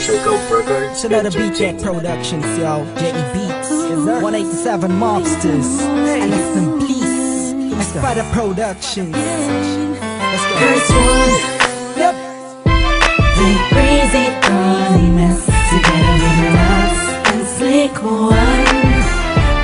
Circle Records. It's another BJ Productions, yo. J.E. Beats, 187 Mobsters, Alison Please, Spider Productions. Let's go. First one, yep. They raise it on us together with the rocks and slick one.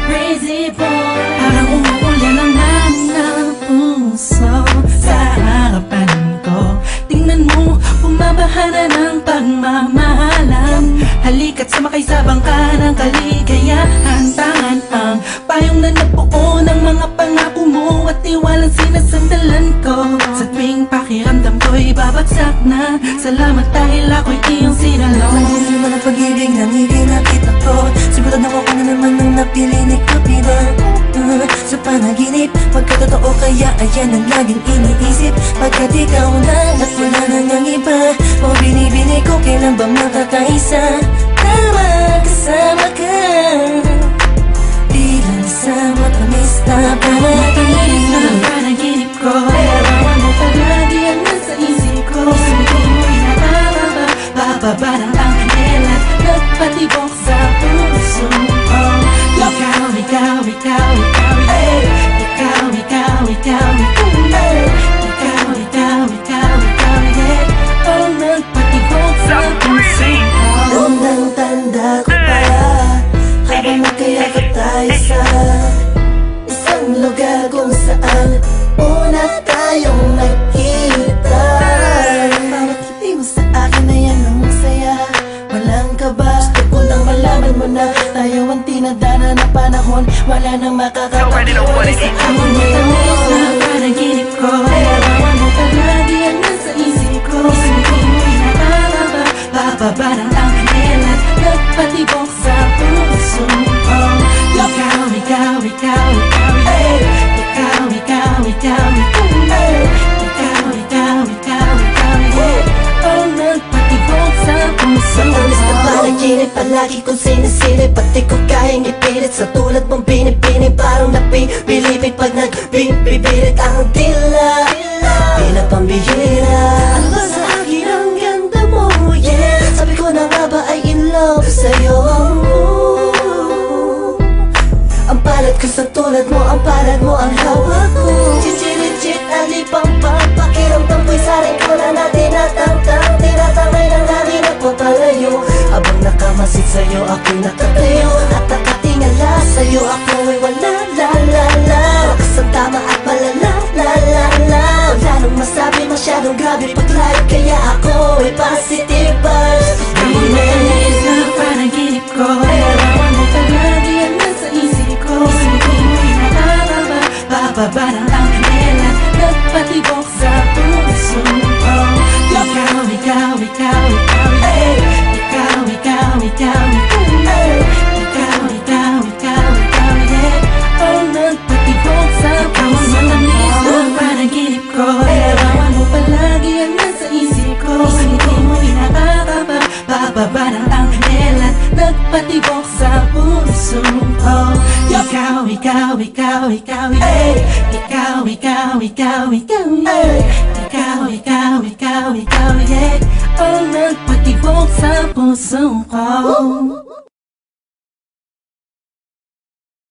Crazy boy, parang umuulan ang ng puso sa harapan ko. Tingnan mo, bumabaha na ng pagmamahalan. Halika't sumakay sa bangka ng kaligayahan. Tangan ang payong na nabuo ng mga pangako mo at tiwalang sinasandalan ko. Sa tuwing pakiramdam ko'y babagsak na, salamat dahil ako'y iyong sinalo. Hindi naman ang pag-ibig nang ikinakita ko. Sigurado ako ka na naman nung napili ni Kapitan. Sa panaginip, pagkatotoo kaya ayan ang laging iniisip. Pagkat ikaw na at wala na nang iba, o binibini ko kailan ba makakaisa na magkasama ka. Bilang sa matamis na panaginip na panaginip ko. Larawan mo palagi ang nasa isip ko. Sabi mo'y nakababa, bababa ng ang kanila, nagpatibok sa puso ko. Ikaw, ikaw, ikaw, ikaw, yeah. Ikaw, ikaw, ikaw, ikaw, yeah. Ikaw, ikaw, ikaw, ikaw, yeah. Ang nagpatibok sa puso ko. Tandang-tanda ko pa habang magkayakap tayo sa isang lugar kung saan una tayong nagkita. Bawat hindi mo sa akin na yan ang saya, walang kaba. Gusto ko lang malaman mo na tayo ang tinadana na panahon. Wala nang makakapag-iwalay sa amon mo. Tamis na panaginip ko. Larawan mo palagi ang nasa isip ko. Sabi mo'y nakababa, bababa ng ang kanila, nagpatibok sa puso ko. Ikaw, ikaw, ikaw, ikaw, yeah. Ikaw, ikaw, ikaw, ikaw, yeah. Ikaw, ikaw, ikaw, ikaw, yeah. Ang nagpatibok sa puso ko. Matamis na panaginip, palagi kong sinisilip. Pati ko kayang ipilit sa tulad mong binibini. Parang napibilipin pag nagbibibirit ang dila. Tila pambihira. Ano ba sa akin ang ganda mo, yeah. Sabi ko na nga ba ay in love sa'yo. Ang palad ko sa tulad mo, ang palad mo ang hawak ko. Chichirit-chit, alipang pakiramdam ko'y saring ko na natin natangtang. Tinatangay ng langit at papalayo. Habang nakamasid sa'yo, ako'y nakatayo. At nakatingala sa'yo, ako'y wala, la la la. Wakas ang tama at malala, la la la. Wala nang masabi, masyadong grabe pag-live, kaya ako'y positive vibes. Tamis na panaginip ko. Larawan mo palagi ang nasa isip ko. Sabi mo'y nakababa, bababa ng ang kanila, nagpatibok sa puso ko. Ikaw, ikaw, ikaw, ikaw, yeah. Ikaw, ikaw, ikaw, ikaw, yeah. Ikaw, ikaw, ikaw, ikaw, yeah. Ang nagpatibok sa puso ko. Tamis na panaginip ko. Larawan mo palagi ang nasa isip ko. Sabi mo'y nakababa, bababa ng ang kanila, nagpatibok sa puso ko. Ikaw, ikaw, ikaw, ikaw, yeah. Ikaw, ikaw, ikaw, ikaw, yeah. Ikaw, ikaw, ikaw, ikaw, yeah. Ang nagpatibok sa puso ko.